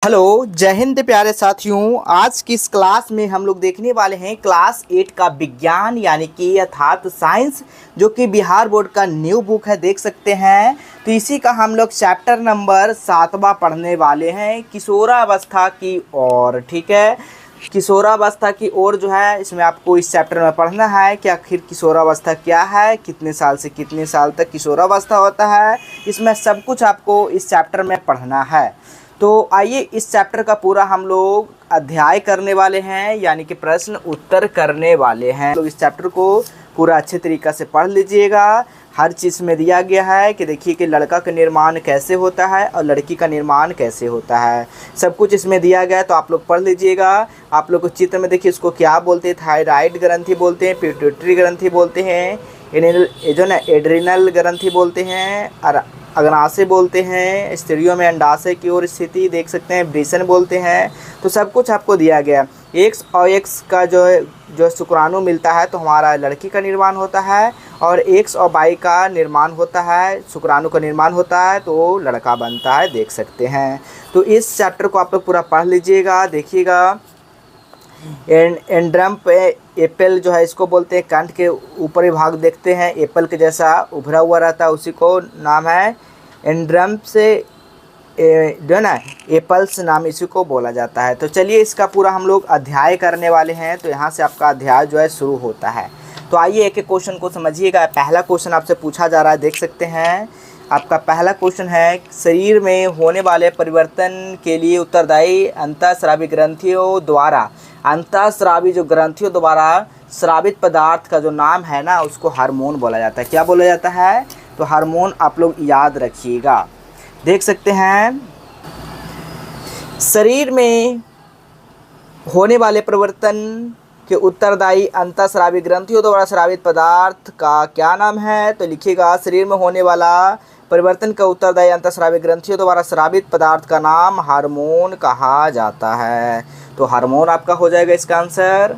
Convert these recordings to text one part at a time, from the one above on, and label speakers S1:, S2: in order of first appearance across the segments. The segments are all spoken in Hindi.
S1: हेलो, जय हिंद प्यारे साथियों। आज की इस क्लास में हम लोग देखने वाले हैं क्लास 8 का विज्ञान यानी कि अर्थात साइंस, जो कि बिहार बोर्ड का न्यू बुक है, देख सकते हैं। तो इसी का हम लोग चैप्टर नंबर 7वां पढ़ने वाले हैं, किशोरावस्था की ओर। ठीक है, किशोरावस्था की ओर जो है इसमें आपको इस चैप्टर में पढ़ना है कि आखिर किशोरावस्था क्या है, कितने साल से कितने साल तक किशोरावस्था होता है, इसमें सब कुछ आपको इस चैप्टर में पढ़ना है। तो आइए इस चैप्टर का पूरा हम लोग अध्याय करने वाले हैं, यानी कि प्रश्न उत्तर करने वाले हैं। लोग इस चैप्टर को पूरा अच्छे तरीक़ा से पढ़ लीजिएगा। हर चीज़ में दिया गया है कि देखिए कि लड़का का निर्माण कैसे होता है और लड़की का निर्माण कैसे होता है, सब कुछ इसमें दिया गया है। तो आप लोग पढ़ लीजिएगा। आप लोग को चित्र में देखिए इसको क्या बोलते हैं, थायराइड ग्रंथि बोलते हैं, पिट्यूटरी ग्रंथि बोलते हैं, जो ना एड्रिनल ग्रंथि बोलते हैं, और अग्नाशय बोलते हैं। स्त्रियों में अंडाशय की ओर स्थिति देख सकते हैं, ब्रेसन बोलते हैं। तो सब कुछ आपको दिया गया। एक्स और एक्स का जो शुक्राणु मिलता है तो हमारा लड़की का निर्माण होता है, और एक्स और वाई का निर्माण होता है, शुक्राणु का निर्माण होता है तो लड़का बनता है, देख सकते हैं। तो इस चैप्टर को आप लोग पूरा पढ़ लीजिएगा, देखिएगा। एंड्रम पे एप्पल जो है इसको बोलते हैं, कंठ के ऊपरी भाग देखते हैं एप्पल के जैसा उभरा हुआ रहता है, उसी को नाम है एंड्रम से जो है ना एप्पल्स नाम इसी को बोला जाता है। तो चलिए इसका पूरा हम लोग अध्याय करने वाले हैं। तो यहाँ से आपका अध्याय जो है शुरू होता है। तो आइए एक एक क्वेश्चन को समझिएगा। पहला क्वेश्चन आपसे पूछा जा रहा है, देख सकते हैं। आपका पहला क्वेश्चन है, शरीर में होने वाले परिवर्तन के लिए उत्तरदायी अंतःस्रावी ग्रंथियों द्वारा, अंतःस्रावी जो ग्रंथियों द्वारा स्रावित पदार्थ का जो नाम है ना, उसको हार्मोन बोला जाता है। क्या बोला जाता है? तो हार्मोन आप लोग याद रखिएगा। देख सकते हैं, शरीर में होने वाले परिवर्तन के उत्तरदायी अंतःस्रावी ग्रंथियों द्वारा स्रावित पदार्थ का क्या नाम है? तो लिखिएगा, शरीर में होने वाला परिवर्तन का उत्तरदायी अंतःस्रावी ग्रंथियों द्वारा स्रावित पदार्थ का नाम हार्मोन कहा जाता है। तो हार्मोन आपका हो जाएगा इसका आंसर।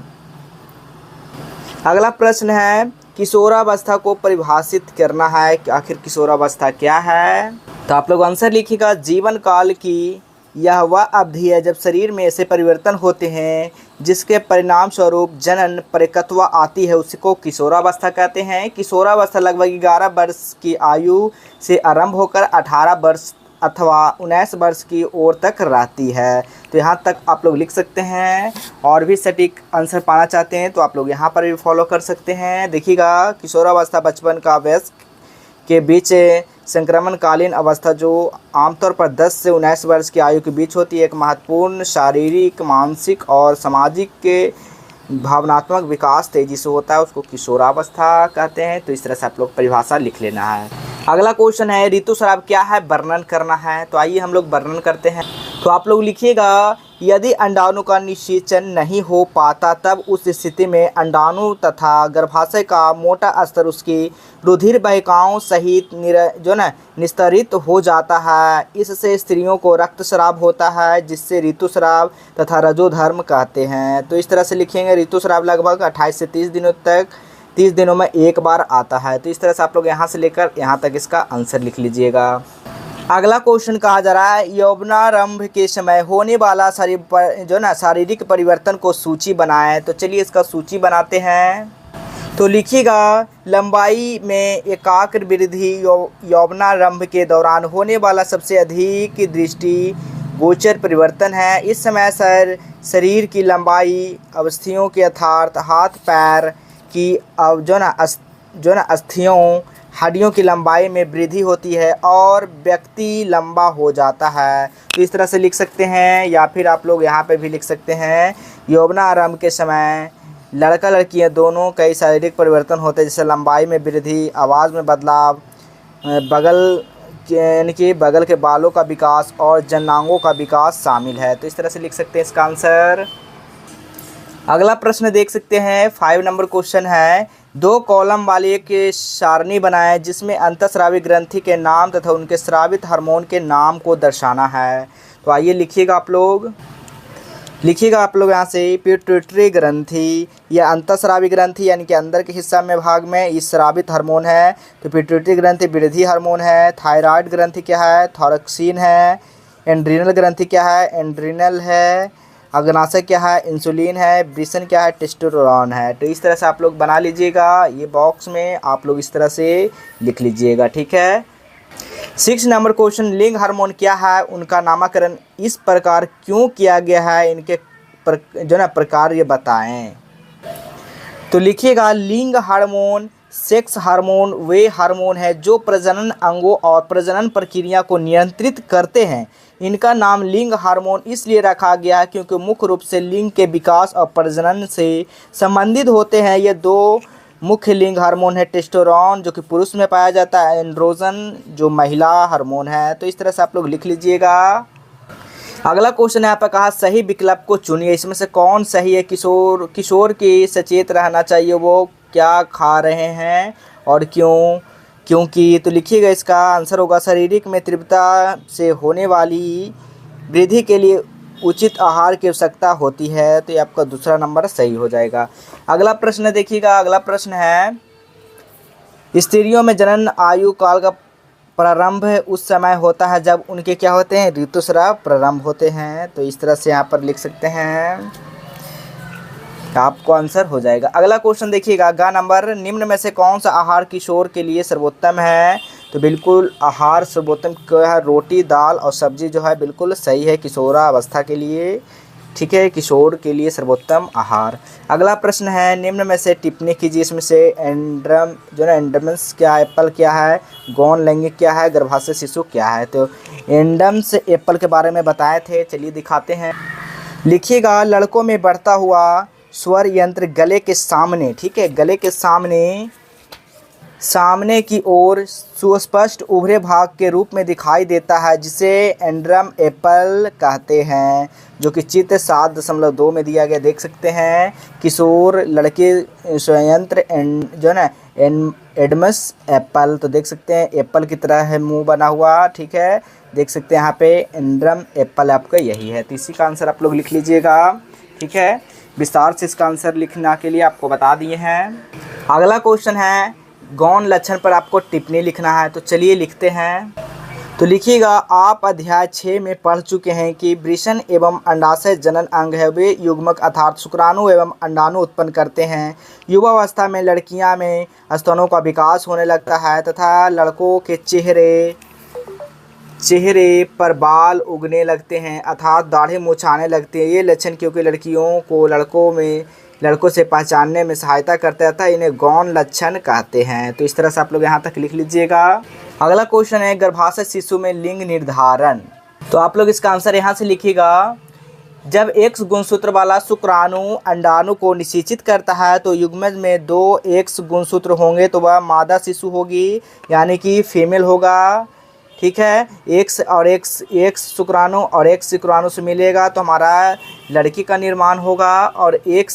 S1: अगला प्रश्न है, किशोरावस्था को परिभाषित करना है कि आखिर किशोरावस्था क्या है? तो आप लोग आंसर लिखिएगा, जीवन काल की यह वह अवधि है जब शरीर में ऐसे परिवर्तन होते हैं जिसके परिणाम स्वरूप जनन परिपक्वता आती है, उसको किशोरावस्था कहते हैं। किशोरावस्था लगभग 11 वर्ष की आयु से आरंभ होकर 18 वर्ष अथवा 19 वर्ष की ओर तक रहती है। तो यहाँ तक आप लोग लिख सकते हैं। और भी सटीक आंसर पाना चाहते हैं तो आप लोग यहाँ पर भी फॉलो कर सकते हैं। देखिएगा, किशोरावस्था बचपन का वयस्क के बीच संक्रमणकालीन अवस्था जो आमतौर पर 10 से 19 वर्ष की आयु के बीच होती है। एक महत्वपूर्ण शारीरिक, मानसिक और सामाजिक के भावनात्मक विकास तेजी से होता है, उसको किशोरावस्था कहते हैं। तो इस तरह से आप लोग परिभाषा लिख लेना है। अगला क्वेश्चन है, ऋतुस्राव क्या है, वर्णन करना है। तो आइए हम लोग वर्णन करते हैं। तो आप लोग लिखिएगा, यदि अंडाणु का निषेचन नहीं हो पाता तब उस स्थिति में अंडाणु तथा गर्भाशय का मोटा स्तर उसकी रुधिर वाहिकाओं सहित निस्तरित हो जाता है। इससे स्त्रियों को रक्तस्राव होता है, जिससे ऋतुस्राव तथा रजोधर्म कहते हैं। तो इस तरह से लिखेंगे, ऋतुस्राव लगभग 28 से 30 दिनों में एक बार आता है। तो इस तरह से आप लोग यहाँ से लेकर यहाँ तक इसका आंसर लिख लीजिएगा। अगला क्वेश्चन कहा जा रहा है, यौवनारंभ के समय होने वाला शारीरिक परिवर्तन को सूची बनाएं। तो चलिए इसका सूची बनाते हैं। तो लिखिएगा, लंबाई में एकाग्र वृद्धि यौवनारंभ के दौरान होने वाला सबसे अधिक दृष्टि गोचर परिवर्तन है। इस समय शरीर की लंबाई अवस्थियों के अर्थात हाथ पैर की अस्थियों हड्डियों की लंबाई में वृद्धि होती है और व्यक्ति लंबा हो जाता है। तो इस तरह से लिख सकते हैं, या फिर आप लोग यहाँ पे भी लिख सकते हैं, यौवनारंभ के समय लड़का लड़कियाँ दोनों कई शारीरिक परिवर्तन होते हैं, जैसे लंबाई में वृद्धि, आवाज़ में बदलाव, यानी कि बगल के बालों का विकास और जनांगों का विकास शामिल है। तो इस तरह से लिख सकते हैं इसका आंसर। अगला प्रश्न देख सकते हैं, 5 नंबर क्वेश्चन है, 2 कॉलम वाली एक सारणी बनाएं जिसमें अंतःस्रावी ग्रंथि के नाम तथा उनके स्रावित हार्मोन के नाम को दर्शाना है। तो आइए लिखिएगा आप लोग यहाँ से, पिट्यूटरी ग्रंथि या अंतःस्रावी ग्रंथि यानी कि अंदर के हिस्सा में भाग में इस स्रावित हार्मोन है। तो पिट्यूटरी ग्रंथि वृद्धि हार्मोन है। थायराइड ग्रंथि क्या है? थायरोक्सिन है। एंड्रिनल ग्रंथि क्या है? एंड्रिनल है। अग्नाशय क्या है? इंसुलिन है। ब्रिशन क्या है? टेस्टोस्टेरोन है। तो इस तरह से आप लोग बना लीजिएगा, ये बॉक्स में आप लोग इस तरह से लिख लीजिएगा, ठीक है। 6 नंबर क्वेश्चन, लिंग हार्मोन क्या है, उनका नामकरण इस प्रकार क्यों किया गया है, इनके जो ना प्रकार ये बताएं। तो लिखिएगा, लिंग हार्मोन, सेक्स हार्मोन वे हार्मोन है जो प्रजनन अंगों और प्रजनन प्रक्रिया को नियंत्रित करते हैं। इनका नाम लिंग हार्मोन इसलिए रखा गया है क्योंकि मुख्य रूप से लिंग के विकास और प्रजनन से संबंधित होते हैं। ये दो मुख्य लिंग हार्मोन है, टेस्टोस्टेरोन जो कि पुरुष में पाया जाता है, एंड्रोजन जो महिला हार्मोन है। तो इस तरह से आप लोग लिख लीजिएगा। अगला क्वेश्चन यहाँ पर कहा सही विकल्प को चुनिए, इसमें से कौन सही है। किशोर की सचेत रहना चाहिए, वो क्या खा रहे हैं और क्यों, क्योंकि। तो लिखिएगा, इसका आंसर होगा शारीरिक में तीव्रता से होने वाली वृद्धि के लिए उचित आहार की आवश्यकता होती है। तो ये आपका दूसरा नंबर सही हो जाएगा। अगला प्रश्न देखिएगा, अगला प्रश्न है, स्त्रियों में जनन आयु काल का प्रारंभ उस समय होता है जब उनके क्या होते हैं, ऋतुस्राव प्रारंभ होते हैं। तो इस तरह से यहाँ पर लिख सकते हैं, आपको आंसर हो जाएगा। अगला क्वेश्चन देखिएगा, ग नंबर, निम्न में से कौन सा आहार किशोर के लिए सर्वोत्तम है। तो बिल्कुल आहार सर्वोत्तम क्या है, रोटी दाल और सब्जी जो है बिल्कुल सही है किशोरावस्था के लिए, ठीक है, किशोर के लिए सर्वोत्तम आहार। अगला प्रश्न है, निम्न में से टिप्पणी कीजिए, इसमें से एंड्रम जो ना एंडमस क्या है, एप्पल क्या है, गौण लैंगिक क्या है, गर्भाशय शिशु क्या है। तो एंडम्स एप्पल के बारे में बताए थे, चलिए दिखाते हैं। लिखिएगा, लड़कों में बढ़ता हुआ स्वर यंत्र गले के सामने, ठीक है, गले के सामने की ओर सुस्पष्ट उभरे भाग के रूप में दिखाई देता है, जिसे एंड्रम एप्पल कहते हैं, जो कि चित्र 7.2 में दिया गया, देख सकते हैं। किशोर लड़के संयंत्र जो ना एडमस एप्पल, तो देख सकते हैं एप्पल की तरह है मुंह बना हुआ, ठीक है, देख सकते हैं यहाँ पे एंड्रम एप्पल आपका यही है। तो इसी का आंसर आप लोग लिख लीजिएगा, ठीक है। विस्तार से इसका आंसर लिखना के लिए आपको बता दिए हैं। अगला क्वेश्चन है, गौण लक्षण पर आपको टिप्पणी लिखना है। तो चलिए लिखते हैं। तो लिखिएगा, आप अध्याय 6 में पढ़ चुके हैं कि वृषण एवं अंडाशय जनन अंग है, वे युग्मक अर्थात शुक्राणु एवं अंडाणु उत्पन्न करते हैं। युवावस्था में लड़कियां में स्तनों का विकास होने लगता है तथा लड़कों के चेहरे पर बाल उगने लगते हैं अर्थात दाढ़ी मुछाने लगती है। ये लक्षण क्योंकि लड़कियों को लड़कों से पहचानने में सहायता करता है, इन्हें गौण लक्षण कहते हैं। तो इस तरह से आप लोग यहाँ तक लिख लीजिएगा। अगला क्वेश्चन है, गर्भाशय शिशु में लिंग निर्धारण। तो आप लोग इसका आंसर यहाँ से लिखिएगा, जब X गुणसूत्र वाला शुक्राणु अंडाणु को निषेचित करता है तो युग्मज में 2 X गुणसूत्र होंगे, तो वह मादा शिशु होगी, यानी कि फीमेल होगा, ठीक है। एक शुक्राणु और एक शुक्राणु से मिलेगा तो हमारा लड़की का निर्माण होगा, और एक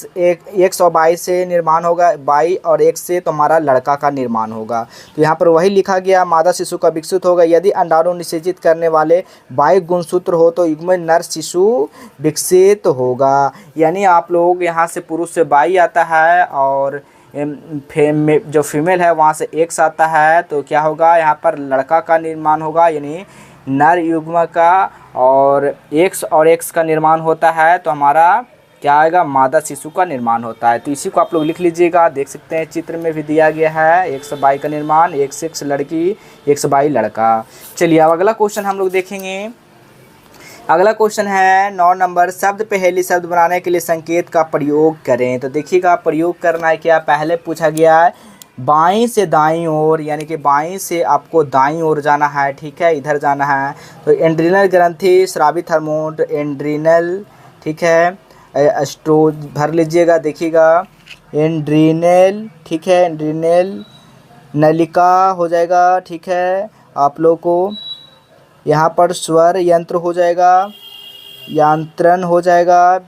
S1: और 22 से निर्माण होगा, 22 और 1 से तो हमारा लड़का का निर्माण होगा। तो यहाँ पर वही लिखा गया, मादा शिशु का विकसित होगा। यदि अंडाणु निषेचित करने वाले 22 गुणसूत्र हो तो युग्मज नर शिशु विकसित होगा। यानी आप लोग यहाँ से पुरुष से 22 आता है और जो फीमेल है वहाँ से X आता है, तो क्या होगा, यहाँ पर लड़का का निर्माण होगा, यानी नर युग्म का, और X का निर्माण होता है तो हमारा क्या आएगा, मादा शिशु का निर्माण होता है। तो इसी को आप लोग लिख लीजिएगा, देख सकते हैं चित्र में भी दिया गया है, 122 का निर्माण, X लड़की, 122 लड़का। चलिए अब अगला क्वेश्चन हम लोग देखेंगे। अगला क्वेश्चन है 9 नंबर, शब्द पहेली शब्द बनाने के लिए संकेत का प्रयोग करें। तो देखिएगा, प्रयोग करना है क्या, पहले पूछा गया है बाईं से दाईं ओर, यानी कि बाईं से आपको दाईं ओर जाना है, ठीक है, इधर जाना है। तो एंड्रिनल ग्रंथि, स्रावित हार्मोन, एंड्रिनल, ठीक है, स्ट्रो भर लीजिएगा, देखिएगा एंड्रिनल, ठीक है, एंड्रिनल नलिका हो जाएगा, ठीक है, आप लोग को यहाँ पर स्वर यंत्र हो जाएगा, यांत्रण हो जाएगा,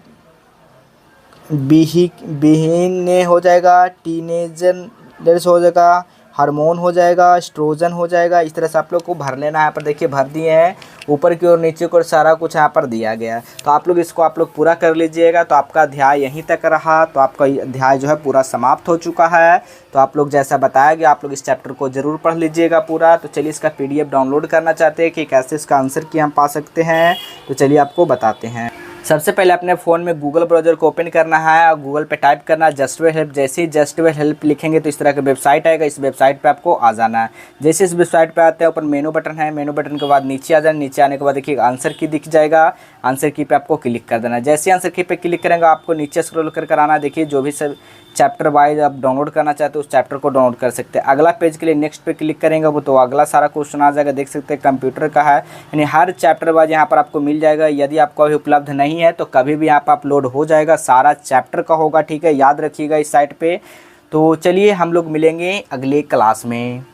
S1: बिहीने हो जाएगा, टीनेजर्स हो जाएगा, हार्मोन हो जाएगा, एस्ट्रोजन हो जाएगा। इस तरह से आप लोग को भर लेना है। यहाँ पर देखिए भर दिए हैं, ऊपर की ओर नीचे की ओर सारा कुछ यहाँ पर दिया गया है। तो आप लोग इसको आप लोग पूरा कर लीजिएगा। तो आपका अध्याय यहीं तक रहा। तो आपका अध्याय जो है पूरा समाप्त हो चुका है। तो आप लोग जैसा बताया गया आप लोग इस चैप्टर को ज़रूर पढ़ लीजिएगा पूरा। तो चलिए इसका PDF डाउनलोड करना चाहते हैं कि कैसे इसका आंसर की हम पा सकते हैं, तो चलिए आपको बताते हैं। सबसे पहले अपने फ़ोन में गूगल ब्राउज़र को ओपन करना है और गूगल पे टाइप करना है जस्ट वेल हेल्प। जैसे ही जस्ट वेल हेल्प लिखेंगे तो इस तरह का वेबसाइट आएगा। इस वेबसाइट पे आपको आ जाना है। जैसे इस वेबसाइट पे आते हैं ऊपर मेनू बटन है, मेनू बटन के बाद नीचे आ जाना। नीचे आने के बाद देखिए आंसर की दिख जाएगा, आंसर की पे आपको क्लिक कर देना है। जैसे आंसर की पे क्लिक करेंगे आपको नीचे स्क्रॉल कर आना है। देखिए जो भी सब चैप्टर वाइज आप डाउनलोड करना चाहते हो उस चैप्टर को डाउनलोड कर सकते हैं। अगला पेज के लिए नेक्स्ट पे क्लिक करेंगे वो तो अगला सारा क्वेश्चन आ जाएगा। देख सकते हैं कंप्यूटर का है, यानी हर चैप्टर वाइज यहाँ पर आपको मिल जाएगा। यदि आपको अभी उपलब्ध नहीं है तो कभी भी यहाँ पर अपलोड हो जाएगा, सारा चैप्टर का होगा। ठीक है, याद रखिएगा इस साइट पे। तो चलिए हम लोग मिलेंगे अगले क्लास में।